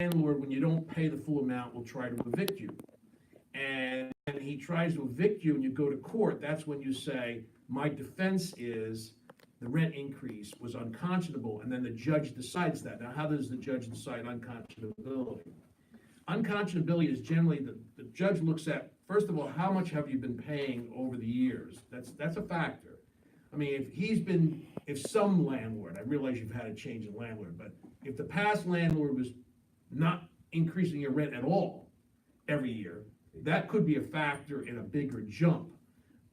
landlord, when you don't pay the full amount, will try to evict you. And he tries to evict you and you go to court, that's when you say, my defense is the rent increase was unconscionable, and then the judge decides that. Now, how does the judge decide unconscionability? Unconscionability is generally, the judge looks at, first of all, how much have you been paying over the years? That's a factor. I mean, if some landlord, I realize you've had a change in landlord, but if the past landlord was not increasing your rent at all every year, that could be a factor in a bigger jump.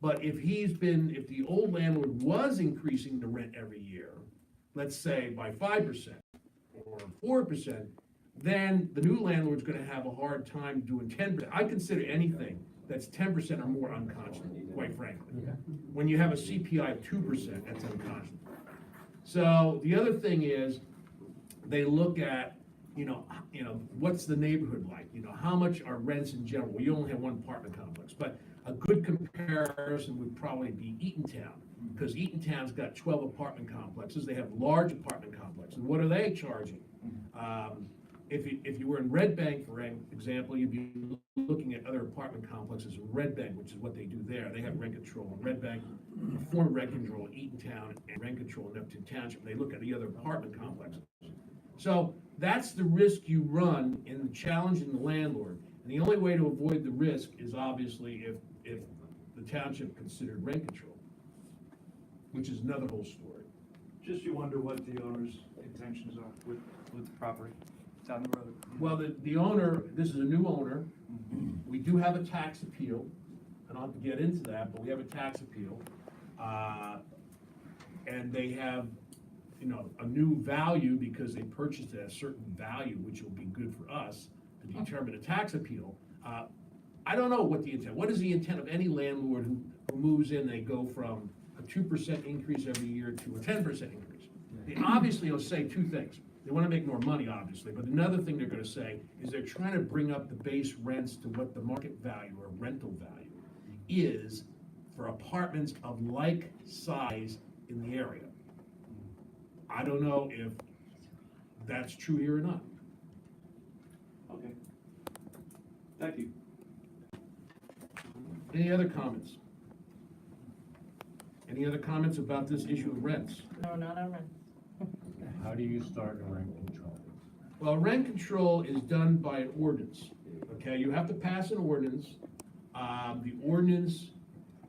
But if the old landlord was increasing the rent every year, let's say by 5% or 4%, then the new landlord's gonna have a hard time doing 10%. I consider anything that's 10% or more unconscionable, quite frankly. When you have a CPI of 2%, that's unconscionable. So the other thing is, they look at, what's the neighborhood like? How much are rents in general? Well, you only have one apartment complex, but a good comparison would probably be Eatontown, because Eatontown's got 12 apartment complexes. They have large apartment complexes. And what are they charging? If you were in Red Bank, for example, you'd be looking at other apartment complexes in Red Bank, which is what they do there. They have rent control in Red Bank, former rent control in Eatontown, and rent control in Neptune Township. They look at the other apartment complexes. So that's the risk you run in challenging the landlord. And the only way to avoid the risk is obviously if the township considered rent control, which is another whole story. Just you wonder what the owner's intentions are with the property down the road. Well, the owner, this is a new owner. We do have a tax appeal. I don't have to get into that, but we have a tax appeal. And they have, a new value because they purchased it at a certain value, which will be good for us to determine a tax appeal. I don't know what the intent, what is the intent of any landlord who moves in, they go from a 2% increase every year to a 10% increase? They obviously will say two things. They want to make more money, obviously, but another thing they're going to say is they're trying to bring up the base rents to what the market value or rental value is for apartments of like size in the area. I don't know if that's true here or not. Okay. Thank you. Any other comments? Any other comments about this issue of rents? No, not on rent. How do you start a rent control? Well, rent control is done by an ordinance, okay? You have to pass an ordinance. The ordinance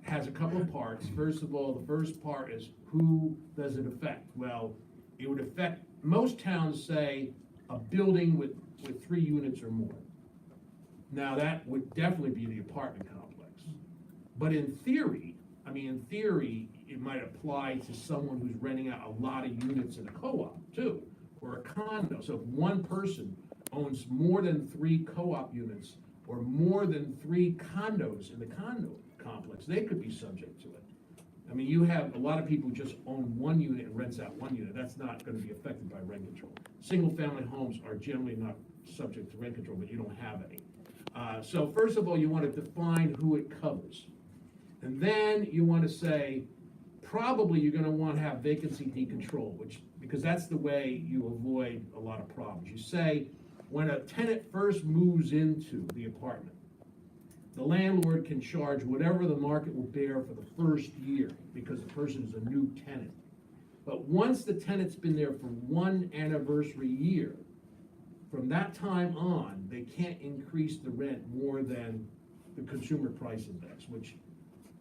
has a couple of parts. First of all, the first part is who does it affect? Well, it would affect, most towns say, a building with 3 units or more. Now, that would definitely be the apartment complex. But in theory, it might apply to someone who's renting out a lot of units in a co-op too, or a condo. So if one person owns more than 3 co-op units or more than 3 condos in the condo complex, they could be subject to it. You have a lot of people who just own 1 unit and rents out 1 unit. That's not going to be affected by rent control. Single-family homes are generally not subject to rent control, but you don't have any. So first of all, you want to define who it covers. And then you want to say, probably you're going to want to have vacancy decontrol, because that's the way you avoid a lot of problems. You say, when a tenant first moves into the apartment, the landlord can charge whatever the market will bear for the first year, because the person is a new tenant. But once the tenant's been there for 1 anniversary year, from that time on, they can't increase the rent more than the consumer price index, which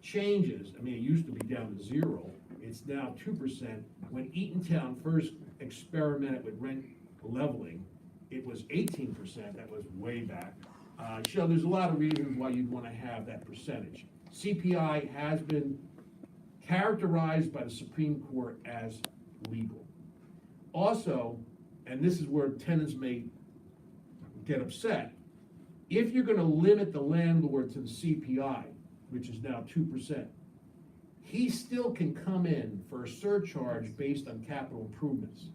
changes. It used to be down to 0. It's now 2%. When Eatontown first experimented with rent leveling, it was 18%. That was way back. So there's a lot of reasons why you'd want to have that percentage. CPI has been characterized by the Supreme Court as legal. Also, and this is where tenants may get upset, if you're going to limit the landlord to the CPI, which is now 2%, he still can come in for a surcharge based on capital improvements.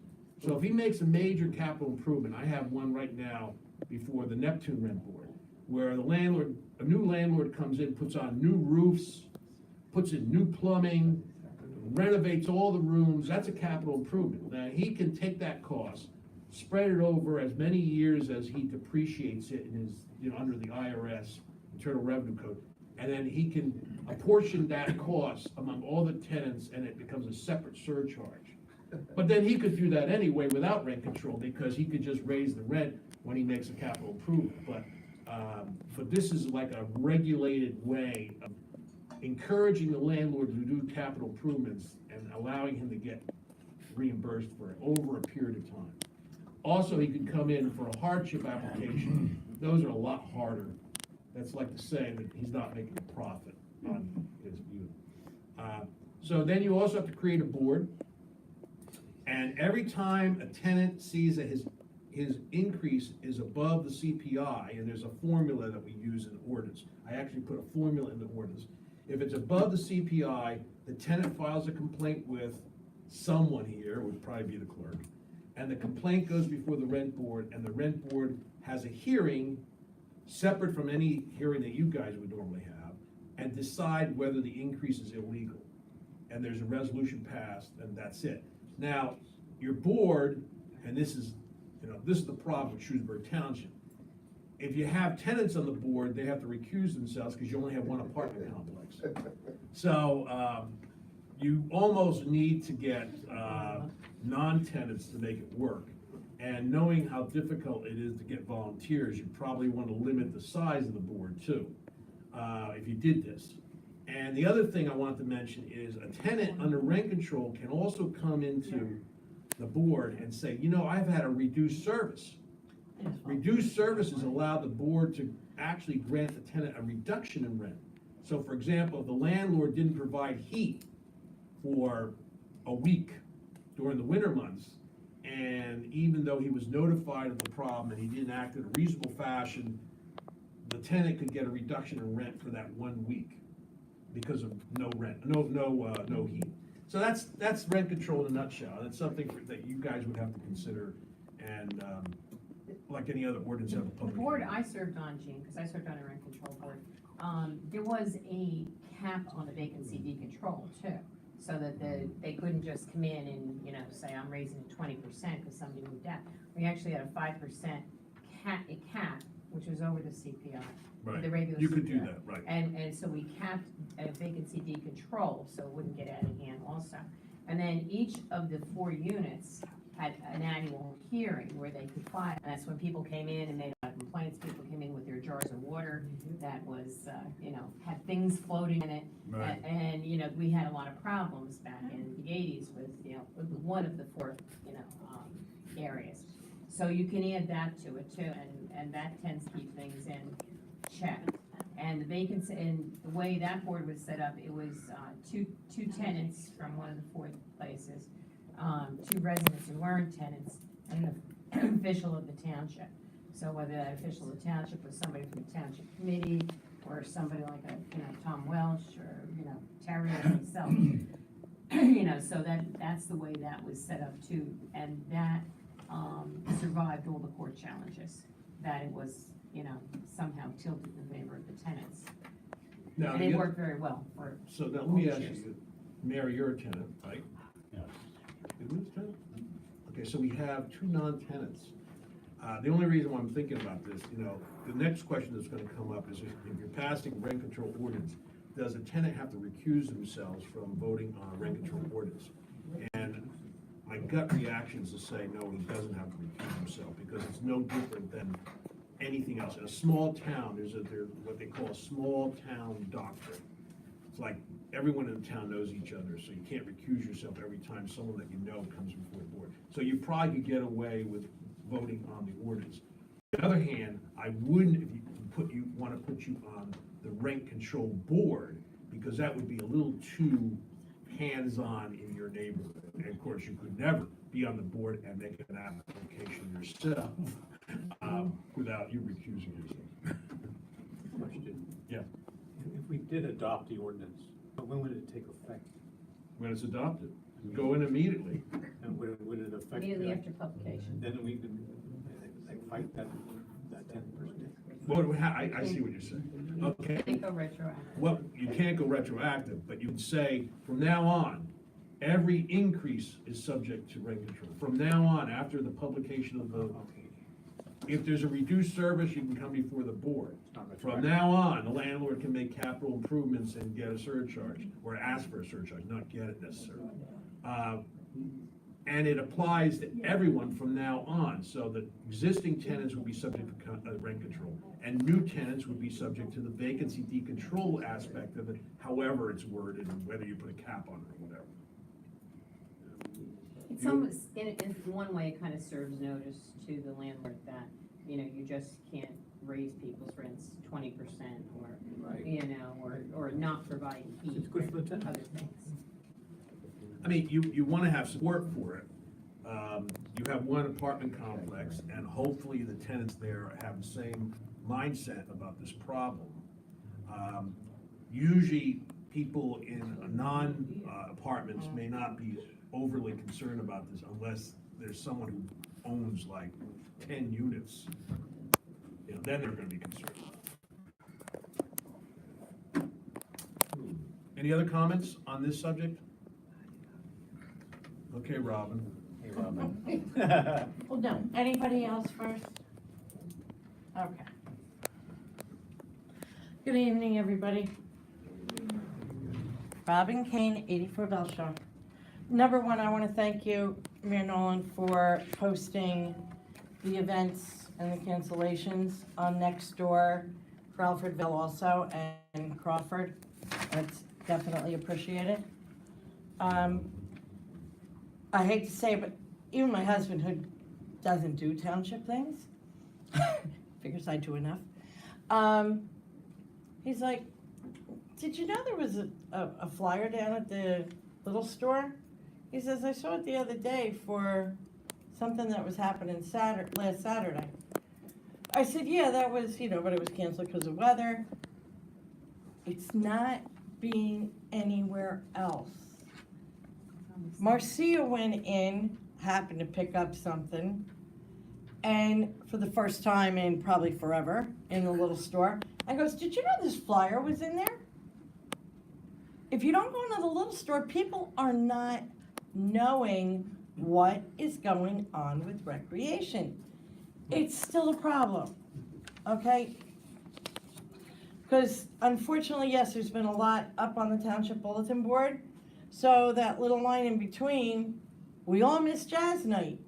So if he makes a major capital improvement, I have one right now before the Neptune Rent Board, where a new landlord comes in, puts on new roofs, puts in new plumbing, renovates all the rooms, that's a capital improvement. Now, he can take that cost, spread it over as many years as he depreciates it in his, under the IRS, Internal Revenue Code. And then he can apportion that cost among all the tenants, and it becomes a separate surcharge. But then he could do that anyway without rent control, because he could just raise the rent when he makes a capital improvement. But this is like a regulated way of encouraging the landlord to do capital improvements and allowing him to get reimbursed for it over a period of time. Also, he could come in for a hardship application. Those are a lot harder. That's like to say that he's not making a profit on his unit. So then you also have to create a board. And every time a tenant sees that his increase is above the CPI, and there's a formula that we use in the ordinance. I actually put a formula in the ordinance. If it's above the CPI, the tenant files a complaint with someone here, it would probably be the clerk. And the complaint goes before the rent board, and the rent board has a hearing separate from any hearing that you guys would normally have, and decide whether the increase is illegal. And there's a resolution passed, and that's it. Now, your board, and this is the problem with Shrewsbury Township. If you have tenants on the board, they have to recuse themselves because you only have one apartment complex. So, you almost need to get, non-tenants to make it work. And knowing how difficult it is to get volunteers, you probably want to limit the size of the board too, if you did this. And the other thing I wanted to mention is a tenant under rent control can also come into the board and say, I've had a reduced service. Reduced services allow the board to actually grant the tenant a reduction in rent. So for example, if the landlord didn't provide heat for a week during the winter months, and even though he was notified of the problem and he didn't act in a reasonable fashion, the tenant could get a reduction in rent for that 1 week because of no rent, no heat. So that's rent control in a nutshell. That's something that you guys would have to consider, and like any other ordinance of a The public. board I served on, Gene, because I served on a rent control board, there was a cap on the vacancy decontrol too. So that they couldn't just come in and, say, I'm raising it 20% because somebody moved out. We actually had a 5% cap, which was over the CPI. Right. The regular You could do CPI. that, right. And so we capped a vacancy decontrol, so it wouldn't get out of hand also. And then each of the 4 units had an annual hearing where they could file. And that's when people came in and made a lot of complaints. People came in with their jars of water that was, had things floating in it. Right. And, we had a lot of problems back in the 80s with, with one of the 4, areas. So you can add that to it too, and that tends to keep things in check. And the vacancy, and the way that board was set up, it was two tenants from one of the 4 places, 2 residents who weren't tenants, and an official of the township. So whether that official of the township was somebody from the township committee, or somebody like Tom Welsh, or, Terry or myself. So that's the way that was set up too, and that survived all the court challenges, that it was, somehow tilted in favor of the tenants. Now, And it worked very well for. So now let me ask you, Mary, you're a tenant, right? Yes. Who's a tenant? Okay, so we have 2 non-tenants. The only reason why I'm thinking about this, the next question that's gonna come up is if you're passing rent control ordinance, does a tenant have to recuse themselves from voting on a rent control ordinance? And my gut reaction is to say, no, he doesn't have to recuse himself, because it's no different than anything else. In a small town, there's what they call a small town doctrine. It's like everyone in the town knows each other, so you can't recuse yourself every time someone that you know comes before the board. So you probably could get away with voting on the ordinance. On the other hand, I wouldn't, if you want to put you on the rent control board, because that would be a little too hands-on in your neighborhood. And of course, you could never be on the board and make an application yourself without you recusing yourself. Question. Yeah, If we did adopt the ordinance, when would it take effect? when it's adopted, go in immediately. And would it affect? Immediately after publication. Then we can, fight that 10%. Well, I see what you're saying. Okay. They go retroactive. Well, you can't go retroactive, but you can say, from now on, every increase is subject to rent control. From now on, after the publication of the, if there's a reduced service, you can come before the board. From now on, the landlord can make capital improvements and get a surcharge, or ask for a surcharge, not get it necessarily. And it applies to everyone from now on, so that existing tenants would be subject to rent control, and new tenants would be subject to the vacancy decontrol aspect of it, however it's worded, and whether you put a cap on it or whatever. It's almost, in one way, it kind of serves notice to the landlord that, you know, you just can't raise people's rents 20% or, you know, or not providing heat. It's good for the tenant. Other things. I mean, you wanna have support for it. You have one apartment complex, and hopefully the tenants there have the same mindset about this problem. Usually, people in non-apartments may not be overly concerned about this unless there's someone who owns like 10 units. You know, then they're gonna be concerned. Any other comments on this subject? Okay, Robin. Hey, Robin. Well, no, anybody else first? Okay. Good evening, everybody. Robin Kane, 84 Belshaw. Number one, I want to thank you, Mayor Nolan, for posting the events and the cancellations on Nextdoor for Alfredville also and Crawford. That's definitely appreciated. I hate to say it, but even my husband, who doesn't do township things, figures I do enough, he's like, did you know there was a flyer down at the little store? He says, I saw it the other day for something that was happening last Saturday. I said, yeah, that was, you know, but it was canceled because of weather. It's not being anywhere else. Marcia went in, happened to pick up something, and for the first time in probably forever, in the little store, I goes, did you know this flyer was in there? If you don't go into the little store, people are not knowing what is going on with recreation. It's still a problem, okay? Because unfortunately, yes, there's been a lot up on the Township Bulletin Board, so that little line in between, we all miss Jazz Night.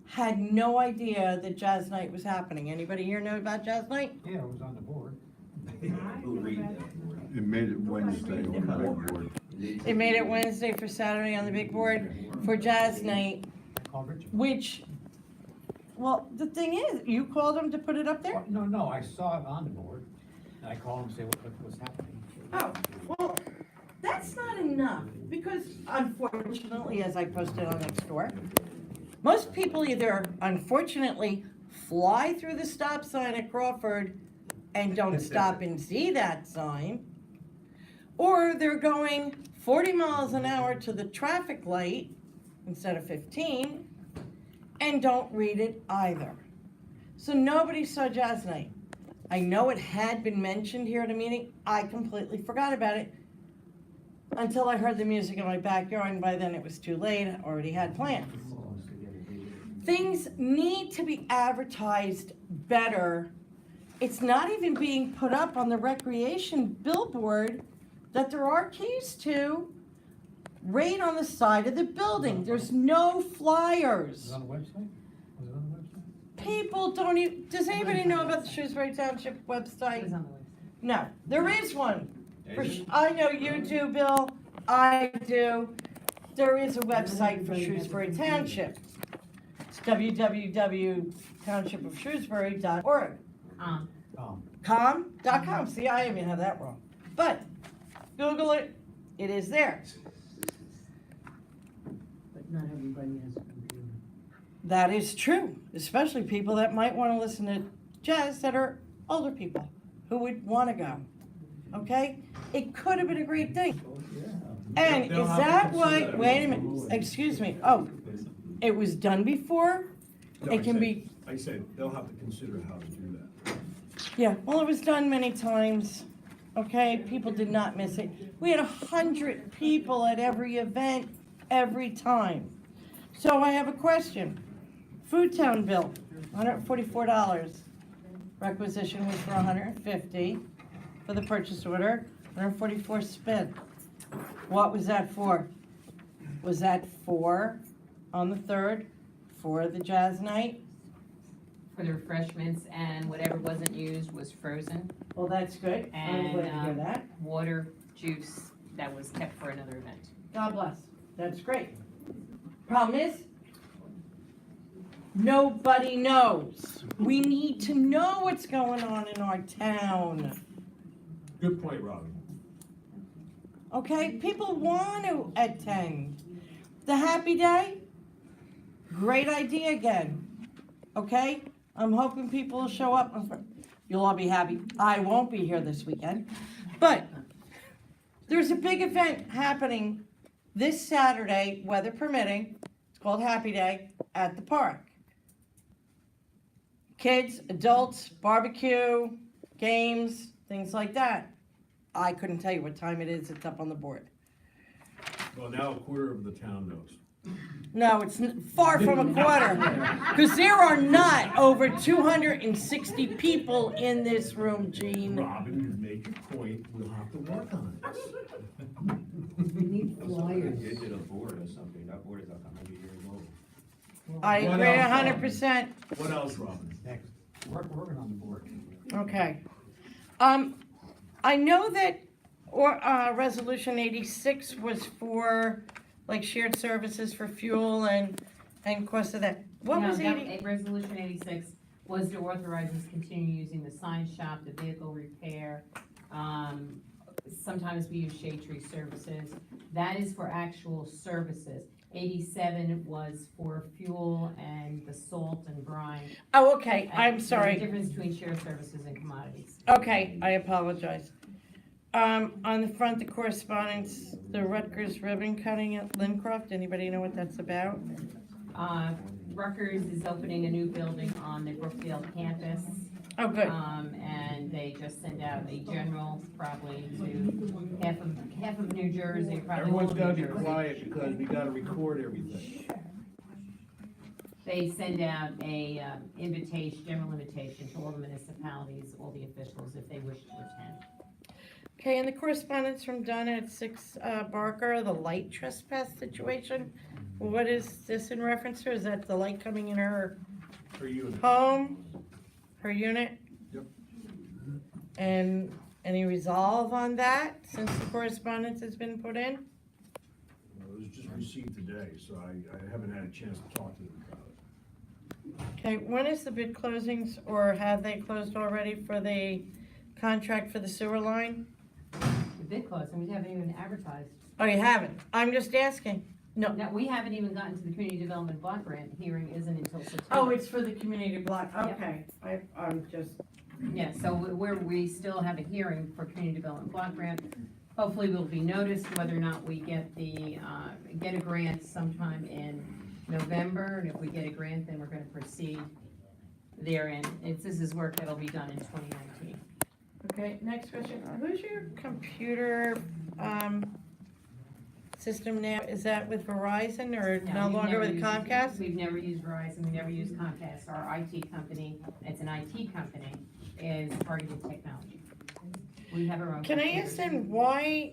Had no idea that Jazz Night was happening. Anybody here know about Jazz Night? Yeah, it was on the board. It made it Wednesday on the big board. They made it Wednesday for Saturday on the big board for Jazz Night, I called Richard. which, well, the thing is, you called them to put it up there? No, I saw it on the board, and I called him and say what's happening. Oh, well, that's not enough, because unfortunately, as I posted on Nextdoor, most people either unfortunately fly through the stop sign at Crawford and don't stop and see that sign, or they're going 40 miles an hour to the traffic light instead of 15 and don't read it either. So nobody saw Jazz Night. I know it had been mentioned here at a meeting. I completely forgot about it until I heard the music in my backyard, and by then it was too late. I already had plans. Things need to be advertised better. It's not even being put up on the recreation billboard that there are keys to right on the side of the building. There's no Was flyers. it on the website? Was it on the website? People don't even, does anybody know about the Shrewsbury Township It website? was on the website. No, there is one. I know you do, Bill, I do. There is a website for Shrewsbury Township. It's www.townshipofshrewsbury.org. Com.com, see, I even have that wrong. But, Google it, it is there. But not everybody has a computer. That is true, especially people that might want to listen to jazz that are older people who would want to go. Okay? It could have been a great thing. And They'll is have to that consider why, that. wait a minute, excuse me, oh, it was done before? No, It can be, I said, they'll have to consider how to do that. yeah, well, it was done many times. Okay, people did not miss it. We had 100 people at every event, every time. So I have a question. Food Town bill, $144. Requisition was for $150 for the purchase order, $144 spent. What was that for? Was that for, on the 3rd, for the jazz night? For the refreshments, and whatever wasn't used was frozen. Well, that's good. I'm glad to hear And, that. water, juice, that was kept for another event. God bless. That's great. Problem is, nobody knows. We need to know what's going on in our town. Good point, Robin. Okay, people want to attend. The happy day, great idea again. Okay, I'm hoping people will show up. You'll all be happy. I won't be here this weekend. But there's a big event happening this Saturday, weather permitting. It's called Happy Day at the park. Kids, adults, barbecue, games, things like that. I couldn't tell you what time it is. It's up on the board. Well, now a quarter of the town knows. No, it's far from a quarter, because there are not over 260 people in this room, Gene. Robin, you make your point, we'll have to work on it. We need flyers. They did a board or something, that board is like 100 years old. I What agree else, 100%. What else, Robin? Next, working on the board. Okay. I know that, resolution 86 was for, like, shared services for fuel and cost of that. What No, was that- 80? Resolution 86 was to authorize us to continue using the sign shop, the vehicle repair. Sometimes we use shade tree services. That is for actual services. 87 was for fuel and the salt and brine. Oh, okay, I'm There's a sorry. difference between shared services and commodities. Okay, I apologize. On the front, the correspondence, the Rutgers ribbon cutting at Lincroft, anybody know what that's about? Rutgers is opening a new building on the Brookfield campus. Oh, good. And they just send out a general, probably to half of New Jersey, probably all Everyone's of gotta New be Jersey. quiet because we gotta record everything. They send out a general invitation to all the municipalities, all the officials, if they wish to attend. Okay, and the correspondence from Donna at 6 Barker, the light trespass situation. What is this in reference to? Is that the light coming in her For you. home, her unit? Yep. And any resolve on that since the correspondence has been put in? It was just received today, so I haven't had a chance to talk to them about it. Okay, when is the bid closings, or have they closed already for the contract for the sewer line? The bid closing, we haven't even advertised. Oh, you haven't? I'm just asking. No. No, we haven't even gotten to the community development block grant hearing isn't until September. Oh, it's for the community block, okay. I'm just, Yeah, so we still have a hearing for community development block grant. Hopefully we'll be noticed whether or not we get get a grant sometime in November. And if we get a grant, then we're gonna proceed therein. This is work that'll be done in 2019. okay, next question. Who's your computer, system now? Is that with Verizon or no we've longer never with used- Comcast? We've never used Verizon, we never used Comcast. Our IT company, it's an IT company, is Targeted Technology. We have our own. Can I computers. ask then why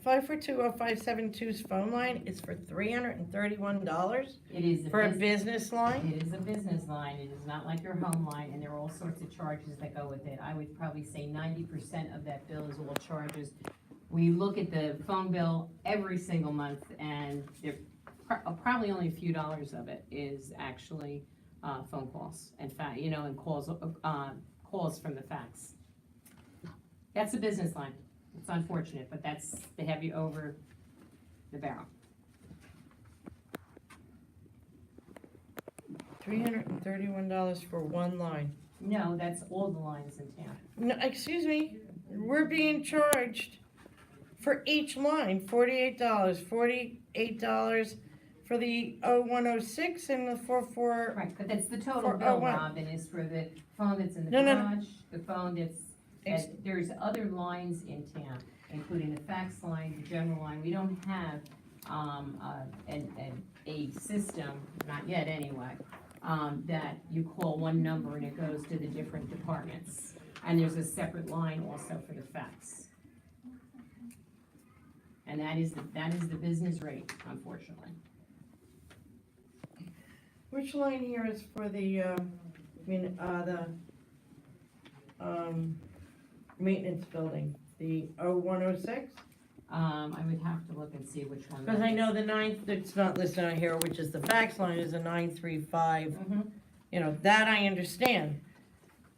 5420572's phone line is for $331 It is a for a business. business line? It is a business line, it is not like your home line, and there are all sorts of charges that go with it. I would probably say 90% of that bill is all charges. We look at the phone bill every single month, and there, probably only a few dollars of it is actually, phone calls, and and calls from the fax. That's a business line. It's unfortunate, but they have you over the barrel. $331 for one line. No, that's all the lines in town. No, excuse me, we're being charged for each line, $48 for the 0106 and the 44. Right, but that's the total For bill, 01. Robin, is for the phone that's in the No, no, no. garage, the phone that's that there's other lines in town, including the fax line, the general line. We don't have, a system, not yet anyway, that you call one number and it goes to the different departments. And there's a separate line also for the fax. And that is the business rate, unfortunately. Which line here is for the, maintenance building, the 0106? I would have to look and see which one. Because that I is. know the ninth, that's not listed on here, which is the fax line, is a 935, Mhm. you know, that I understand.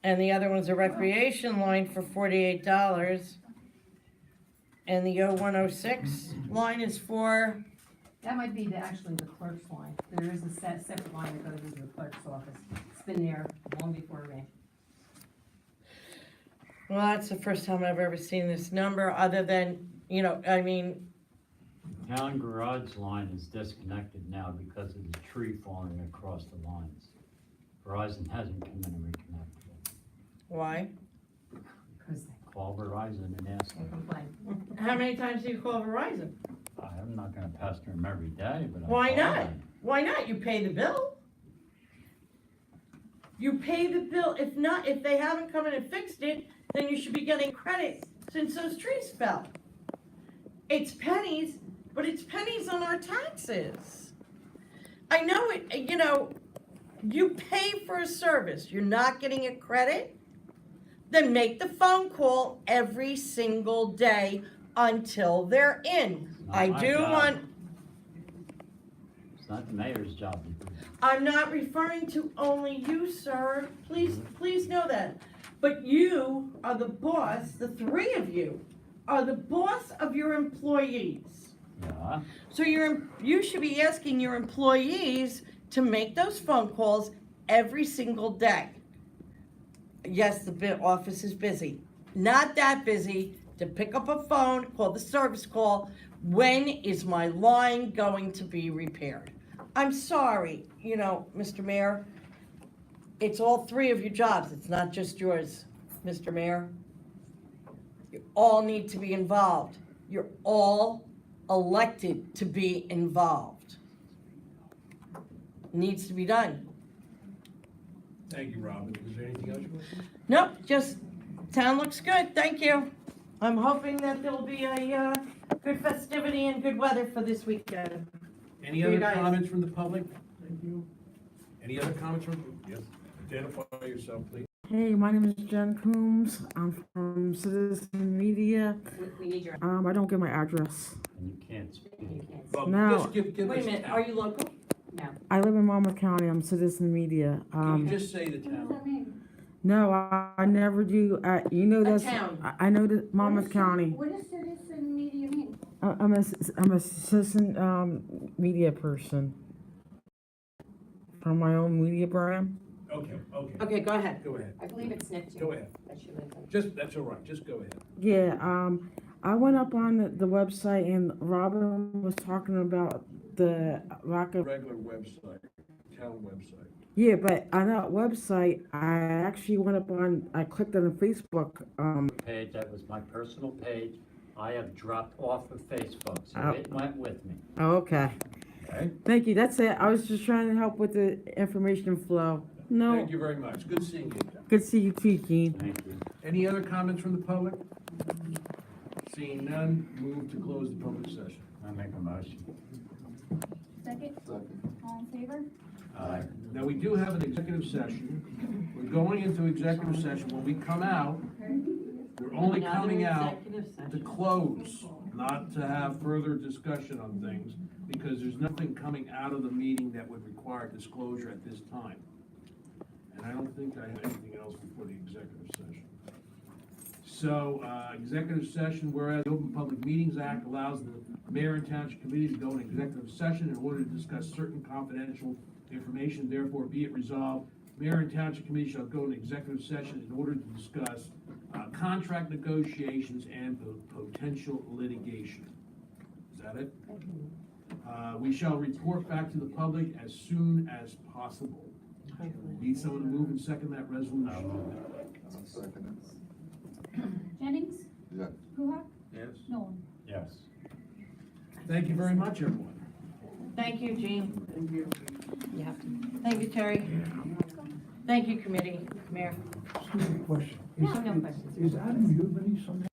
And the other one's a recreation line for $48. And the 0106 line is for, That might be actually the clerk's line. There is a separate line that goes into the clerk's office. It's been there long before me. well, that's the first time I've ever seen this number, other than, you know, I mean, Town garage line is disconnected now because of the tree falling across the lines. Verizon hasn't come in and reconnected it. why? Because they Call Verizon and ask them. complain. How many times do you call Verizon? I'm not gonna pester them every day, but I Why call not? them. Why not? You pay the bill. You pay the bill. If not, if they haven't come in and fixed it, then you should be getting credit since those trees fell. It's pennies, but it's pennies on our taxes. I know it, you know, you pay for a service, you're not getting a credit, then make the phone call every single day until they're in. Not I my do job. want, It's not the mayor's job to do that. I'm not referring to only you, sir. Please know that. But you are the boss, the three of you are the boss of your employees. Yeah, So you should be asking your employees to make those phone calls every single day. Yes, the office is busy. Not that busy to pick up a phone, call the service call. When is my line going to be repaired? I'm sorry, you know, Mr. Mayor, it's all three of your jobs. It's not just yours, Mr. Mayor. You all need to be involved. You're all elected to be involved. Needs to be done. Thank you, Robin. Is there anything else you want to say? Nope, just, town looks good, thank you. I'm hoping that there'll be a, good festivity and good weather for this weekend. Any You other guys. comments from the public? Thank you. Any other comments from, yes, identify yourself, please. Hey, my name is Jen Coombs. I'm from Citizen Media. We need your, I don't give my address. and you can't speak. you can't, Well, No. just give Wait us a minute, town. are you local? no. I live in Monmouth County. I'm Citizen Media. Can you just say the town? No, I never do. You know A that's. town. I know that Monmouth County. What does citizen media mean? I'm a citizen media person from my own media brand. Okay, okay. Okay, go ahead. Go ahead. I believe it's Neptune. Go ahead. That she lives in. Just, that's all right. Just go ahead. Yeah, I went up on the website and Robin was talking about the lack of. Regular website, town website. Yeah, but on that website, I actually went up on. I clicked on the Facebook. Page, that was my personal page. I have dropped off of Facebook, so Oh. it went with me. Oh, okay. Okay. Thank you. That's it. I was just trying to help with the information flow. No. Thank you very much. Good seeing you. Good to see you too, Gene. Thank you. Any other comments from the public? Seeing none, move to close the public session. I make a motion. Second? All in favor? Aye. Now, we do have an executive session. We're going into executive session. When we come out, we're only coming out to close, not to have further discussion on things, because there's nothing coming out of the meeting that would require disclosure at this time. And I don't think I have anything else before the executive session. So, executive session, whereas the Open Public Meetings Act allows the mayor and township committee to go in executive session in order to discuss certain confidential information, therefore be it resolved, mayor and township committee shall go into executive session in order to discuss contract negotiations and potential litigation. Is that it? We shall report back to the public as soon as possible. Need someone to move and second that resolution? Jennings, Yes. Puha, Yes. Nolan. Yes. Thank you very much, everyone. Thank you, Jean. You have to. Thank you, Terry. Thank you, committee, Mayor. Question. No, no questions. Is Adam Ubany somehow